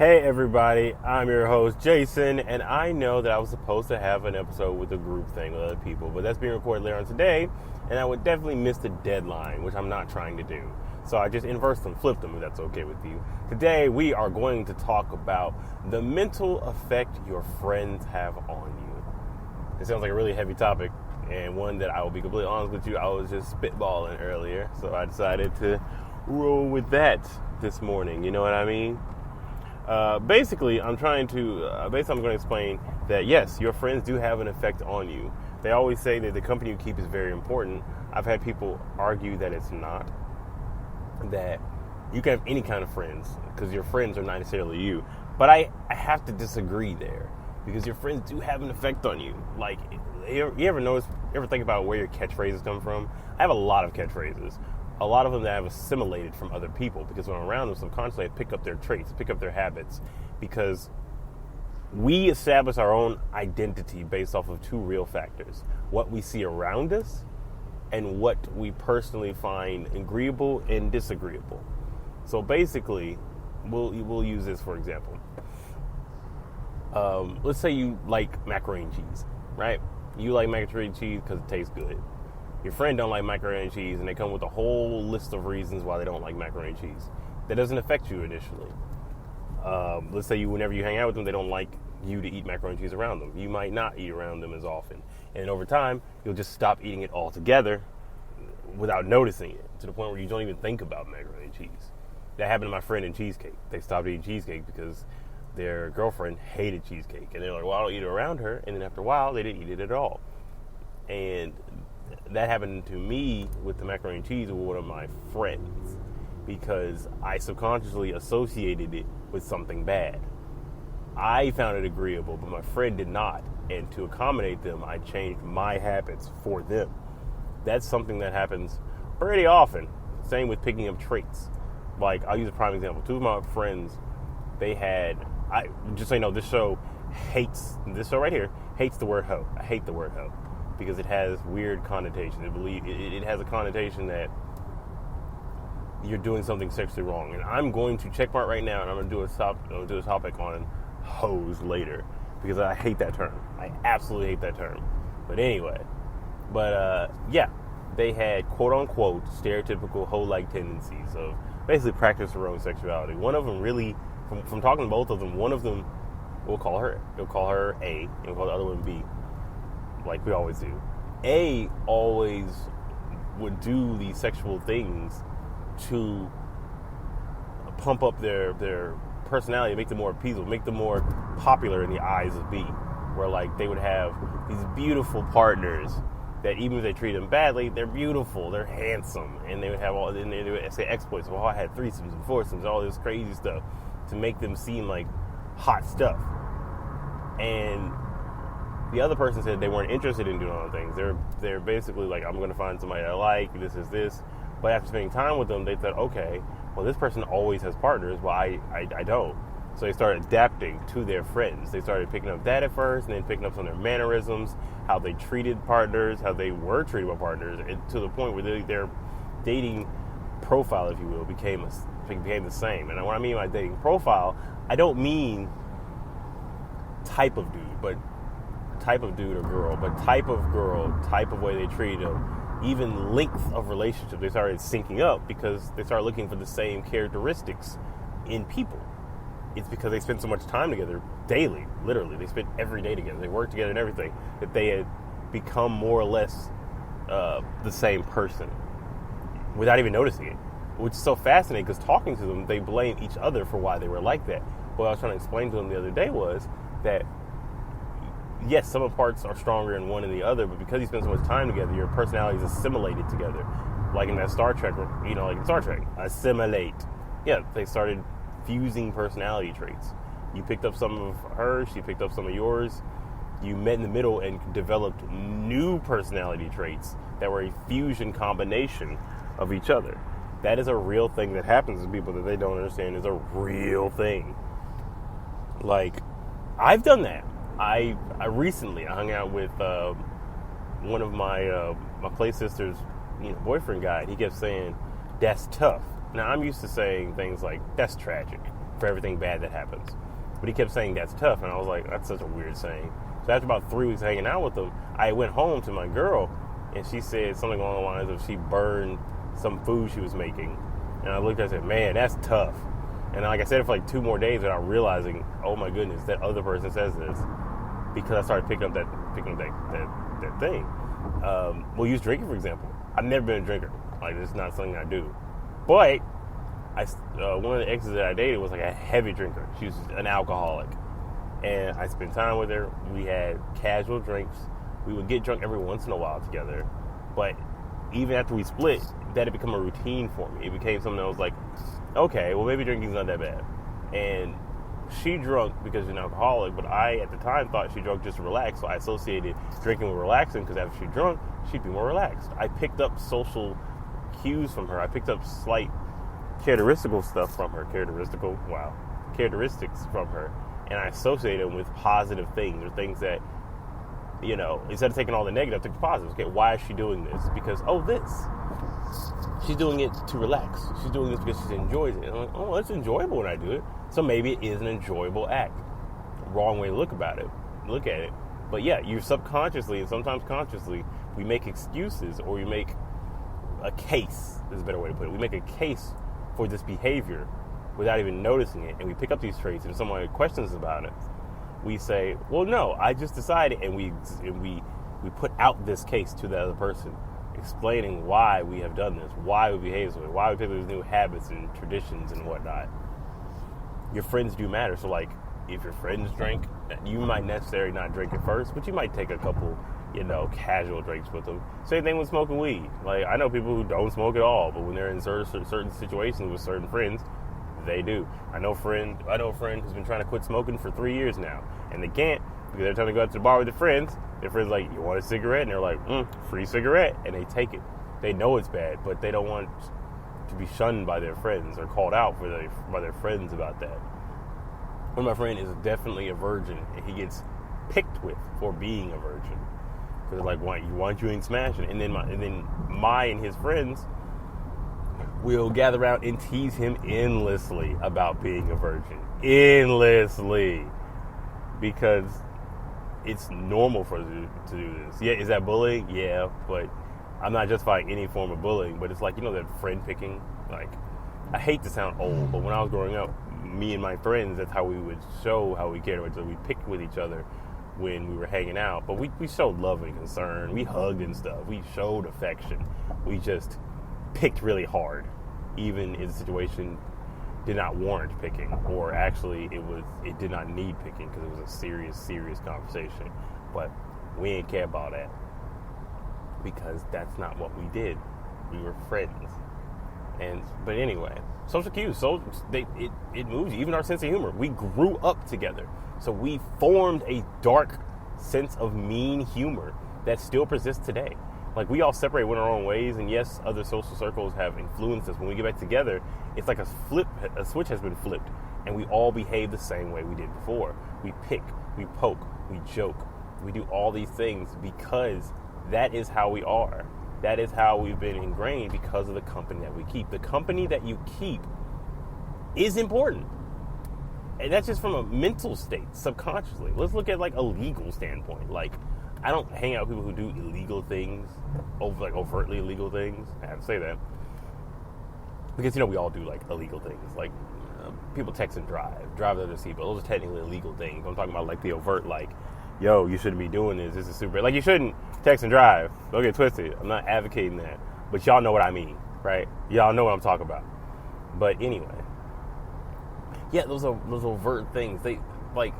Hey everybody, I'm your host Jason, and I know that I was supposed to have an episode with a group thing with other people, but that's being recorded later on today, and I would definitely miss the deadline, which I'm not trying to do. So I just inversed them, flipped them, if that's okay with you. Today we are going to talk about the mental effect your friends have on you. It sounds like a really heavy topic, and one that I will be completely honest with you, I was just spitballing earlier, so I decided to roll with that this morning, you know what I mean? Basically, I'm going to explain that yes, your friends do have an effect on you. They always say that the company you keep is very important. I've had people argue that it's not, that you can have any kind of friends because your friends are not necessarily you. But I have to disagree there because your friends do have an effect on you. Like, you ever think about where your catchphrases come from? I have a lot of catchphrases. A lot of them that I've assimilated from other people because when I'm around them subconsciously I pick up their traits, pick up their habits, because we establish our own identity based off of two real factors: what we see around us and what we personally find agreeable and disagreeable. So basically, we'll use this for example. Let's say you like macaroni and cheese, right? You like macaroni and cheese because it tastes good. Your friend don't like macaroni and cheese, and they come with a whole list of reasons why they don't like macaroni and cheese. That doesn't affect you initially. Let's say whenever you hang out with them, they don't like you to eat macaroni and cheese around them. You might not eat around them as often. And over time, you'll just stop eating it altogether without noticing it, to the point where you don't even think about macaroni and cheese. That happened to my friend in cheesecake. They stopped eating cheesecake because their girlfriend hated cheesecake. And they're like, well, I don't eat it around her. And then after a while, they didn't eat it at all. And that happened to me with the macaroni and cheese with one of my friends because I subconsciously associated it with something bad. I found it agreeable, but my friend did not. And to accommodate them, I changed my habits for them. That's something that happens pretty often. Same with picking up traits. Like, I'll use a prime example. Two of my friends, just so you know, this show right here hates the word hoe. I hate the word hoe, because it has weird connotations. It has a connotation that you're doing something sexually wrong. And I'm going to checkmark right now, and I'm going to do a topic on hoes later, because I hate that term. I absolutely hate that term. But anyway, yeah, they had quote-unquote stereotypical hoe-like tendencies of basically practice their own sexuality. One of them really, from talking to both of them, one of them, we'll call her A, and we'll call the other one B, like we always do. A always would do these sexual things to pump up their personality, make them more appeasable, make them more popular in the eyes of B. Where like they would have these beautiful partners that even if they treat them badly, they're beautiful, they're handsome, and they would have they would say exploits. Well, I had threesomes and foursomes, all this crazy stuff to make them seem like hot stuff. And the other person said they weren't interested in doing all the things. They're basically like, I'm going to find somebody I like, this is this. But after spending time with them, they thought, okay, well, this person always has partners. Well, I don't. So they started adapting to their friends. They started picking up that at first, and then picking up some of their mannerisms, how they treated partners, how they were treated by partners, and to the point where their dating profile, if you will, became the same. And what I mean by dating profile, I don't mean type of dude, but type of dude or girl, but type of girl, type of way they treat them, even length of relationship. They started syncing up because they started looking for the same characteristics in people. It's because they spent so much time together daily, literally. They spent every day together. They worked together and everything, that they had become more or less the same person without even noticing it, which is so fascinating because talking to them, they blame each other for why they were like that. What I was trying to explain to them the other day was that yes, some of parts are stronger in one than the other, but because you spend so much time together, your personalities assimilated together. Like in that Star Trek, like in Star Trek, assimilate. Yeah, they started fusing personality traits. You picked up some of hers, she picked up some of yours. You met in the middle and developed new personality traits that were a fusion combination of each other. That is a real thing that happens to people that they don't understand is a real thing. Like, I've done that. I recently hung out with one of my play sister's boyfriend guy, and he kept saying, "That's tough." Now, I'm used to saying things like, "That's tragic," for everything bad that happens. But he kept saying that's tough, and I was like, that's such a weird saying. So after about 3 weeks hanging out with him, I went home to my girl, and she said something along the lines of she burned some food she was making. And I looked at her and said, man, that's tough. And like I said it for like 2 more days without realizing, oh my goodness, that other person says this. Because I started picking up that thing. We'll use drinking, for example. I've never been a drinker. Like, it's not something I do. But one of the exes that I dated was like a heavy drinker. She was an alcoholic. And I spent time with her. We had casual drinks. We would get drunk every once in a while together. But even after we split, that had become a routine for me. It became something that was like, okay, well, maybe drinking's not that bad. And she drunk because she's an alcoholic, but I, at the time, thought she drunk just to relax, so I associated drinking with relaxing, because after she drunk, she'd be more relaxed. I picked up social cues from her. I picked up slight characteristics from her, and I associated them with positive things, or things that, you know, instead of taking all the negative, take the positives. Okay, why is she doing this? Because, she's doing it to relax. She's doing this because she enjoys it. And I'm like, oh, it's enjoyable when I do it. So maybe it is an enjoyable act. Wrong way to look at it. But yeah, you subconsciously and sometimes consciously, we make excuses, or we make a case, is a better way to put it. We make a case for this behavior without even noticing it. And we pick up these traits, and if someone questions about it, we say, well, no, I just decided, and we put out this case to the other person, explaining why we have done this, why we behave this way, why we pick up these new habits and traditions and whatnot. Your friends do matter. So, like, if your friends drink, you might necessarily not drink at first, but you might take a couple, casual drinks with them. Same thing with smoking weed. Like, I know people who don't smoke at all, but when they're in certain situations with certain friends, they do. I know a friend who's been trying to quit smoking for 3 years now, and they can't, because they're trying to go out to the bar with their friends. Their friend's like, you want a cigarette? And they're like, free cigarette. And they take it. They know it's bad, but they don't want to be shunned by their friends or called out by their friends about that. One of my friends is definitely a virgin, and he gets picked with for being a virgin. Because they're like, why you ain't smashing? And then my and his friends will gather around and tease him endlessly about being a virgin. Endlessly. Because it's normal for us to do this. Yeah, is that bullying? Yeah, but I'm not justifying any form of bullying, but it's like, that friend picking. Like, I hate to sound old, but when I was growing up, me and my friends, that's how we would show how we cared about each other. We picked with each other when we were hanging out, but we showed love and concern. We hugged and stuff. We showed affection. We just picked really hard, even if the situation did not warrant picking, or actually it did not need picking, because it was a serious conversation. But we didn't care about that, because that's not what we did. We were friends. But anyway, social cues, it moves you. Even our sense of humor, we grew up together, so we formed a dark sense of mean humor that still persists today. Like, we all separate in our own ways, and yes, other social circles have influenced us. When we get back together, it's like a switch has been flipped, and we all behave the same way we did before. We pick, we poke, we joke, we do all these things because that is how we are. That is how we've been ingrained, because of the company that we keep. The company that you keep is important. And that's just from a mental state, subconsciously. Let's look at, like, a legal standpoint. Like, I don't hang out with people who do illegal things, overtly illegal things. I have to say that. Because, we all do, like, illegal things. Like, people text and drive under the seatbelt. Those are technically illegal things. I'm talking about, like, the overt, like, yo, you shouldn't be doing this. This is super. Like, you shouldn't text and drive. Don't get twisted. I'm not advocating that. But y'all know what I mean, right? Y'all know what I'm talking about. But anyway. Yeah, those overt things. They, like,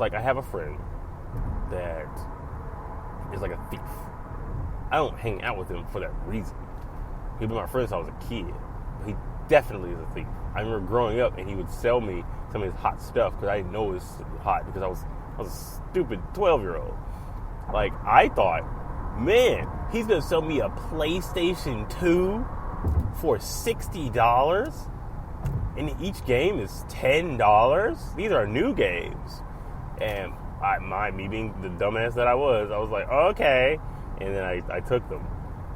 I have a friend that is like a thief. I don't hang out with him for that reason. He'd been my friend since I was a kid. But he definitely is a thief. I remember growing up, and he would sell me some of his hot stuff, because I didn't know it was hot, because I was a stupid 12-year-old. Like, I thought, man, he's going to sell me a PlayStation 2 for $60, and each game is $10. These are new games. And me being the dumbass that I was like, okay. And then I took them.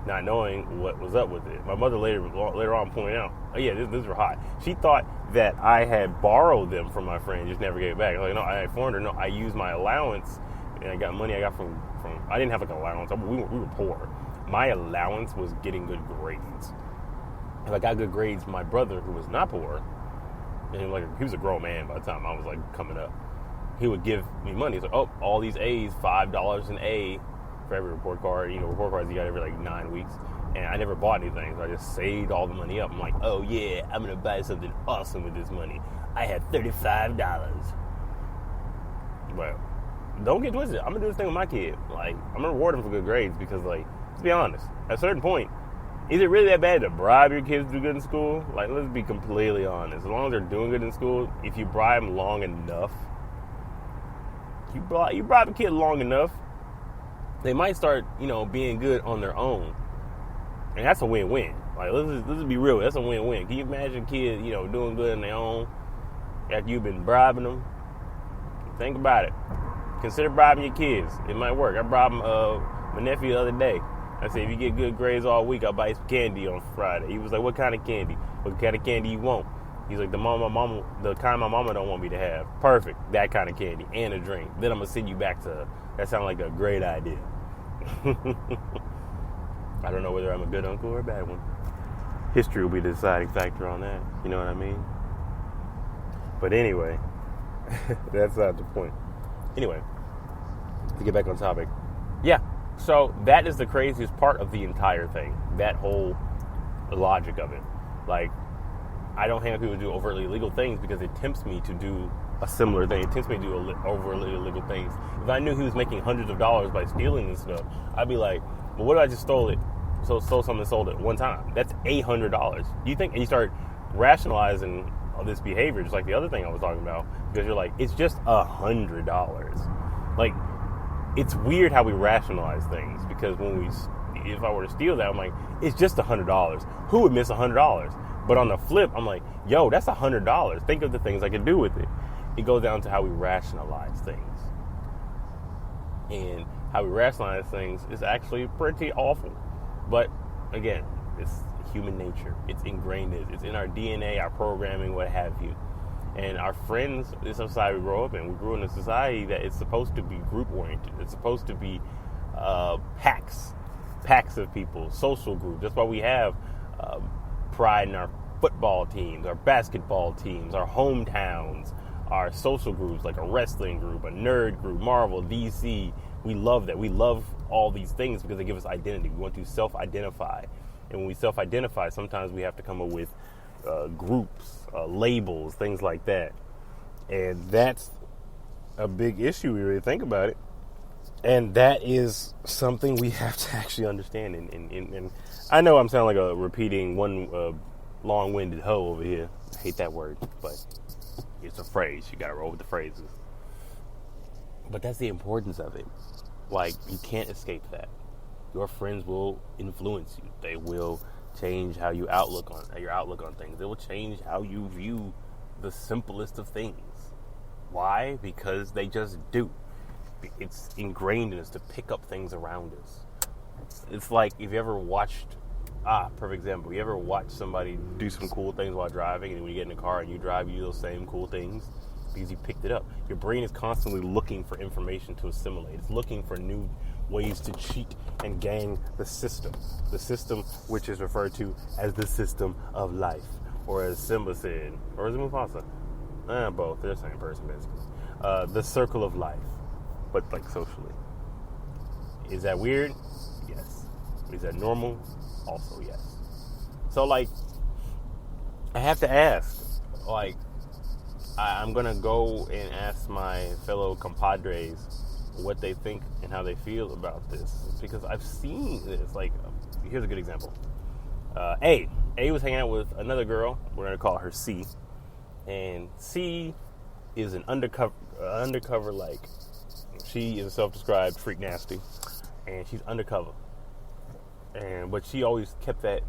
not knowing what was up with it. My mother later on pointed out, oh yeah, these were hot. She thought that I had borrowed them from my friend, just never gave it back. Like, no, I informed her, no, I used my allowance, and I got money I got from I didn't have like an allowance. We were poor. My allowance was getting good grades. If I got good grades, my brother, who was not poor, and like he was a grown man by the time I was like coming up, he would give me money. He's like, oh, all these A's, $5 an A for every report card. You know, report cards you got every like 9 weeks. And I never bought anything, so I just saved all the money up. I'm like, oh yeah, I'm gonna buy something awesome with this money. I had $35. Well, don't get twisted. I'm gonna do this thing with my kid. Like, I'm gonna reward him for good grades because, like, let's be honest. At a certain point, is it really that bad to bribe your kids to do good in school? Like, let's be completely honest. As long as they're doing good in school, if you bribe them long enough, you bribe a kid long enough, they might start, being good on their own. And that's a win-win. Like, let's just be real. That's a win-win. Can you imagine kids, doing good on their own after you've been bribing them? Think about it. Consider bribing your kids. It might work. I bribed my nephew the other day. I said, if you get good grades all week, I'll buy you some candy on Friday. He was like, what kind of candy? What kind of candy you want? He's like, the kind my mama don't want me to have. Perfect. That kind of candy and a drink. Then I'm going to send you back to her. That sounds like a great idea. I don't know whether I'm a good uncle or a bad one. History will be the deciding factor on that. You know what I mean? But anyway, that's not the point. Anyway, to get back on topic. Yeah, so that is the craziest part of the entire thing. That whole logic of it. Like, I don't hang out with people who do overtly illegal things because it tempts me to do a similar thing. It tempts me to do overtly illegal things. If I knew he was making hundreds of dollars by stealing this stuff, I'd be like, well, what if I just stole it? So stole something and sold it one time. That's $800. You think, and you start rationalizing all this behavior, just like the other thing I was talking about, because you're like, it's just $100. Like, it's weird how we rationalize things, because if I were to steal that, I'm like, it's just $100. Who would miss $100? But on the flip, I'm like, yo, that's $100. Think of the things I could do with it. It goes down to how we rationalize things. And how we rationalize things is actually pretty awful. But again, it's human nature. It's ingrained. It's in our DNA, our programming, what have you. And our friends, this society we grow up in, we grew in a society that it's supposed to be group-oriented. It's supposed to be packs of people, social groups. That's why we have pride in our football teams, our basketball teams, our hometowns, our social groups, like a wrestling group, a nerd group, Marvel, DC. We love that. We love all these things because they give us identity. We want to self-identify. And when we self-identify, sometimes we have to come up with groups, labels, things like that. And that's a big issue. We really think about it. And that is something we have to actually understand. And I know I'm sounding like a repeating one long-winded hoe over here. I hate that word, but it's a phrase. You got to roll with the phrases. But that's the importance of it. Like, you can't escape that. Your friends will influence you. They will change how your outlook on things. They will change how you view the simplest of things. Why? Because they just do. It's ingrained in us to pick up things around us. It's like if you ever watched, perfect example, you ever watch somebody do some cool things while driving, and when you get in the car and you drive, you do those same cool things because you picked it up. Your brain is constantly looking for information to assimilate. It's looking for new ways to cheat and gang the system. The system which is referred to as the system of life, or as Simba said, or is it Mufasa? Both. They're the same person, basically. The circle of life, but like socially. Is that weird? Yes. Is that normal? Also yes. So, like, I have to ask, like, I'm going to go and ask my fellow compadres what they think and how they feel about this, because I've seen this. Like, here's a good example. A was hanging out with another girl. We're going to call her C. And C is an undercover, like, she is a self-described freak nasty, and she's undercover. But she always kept that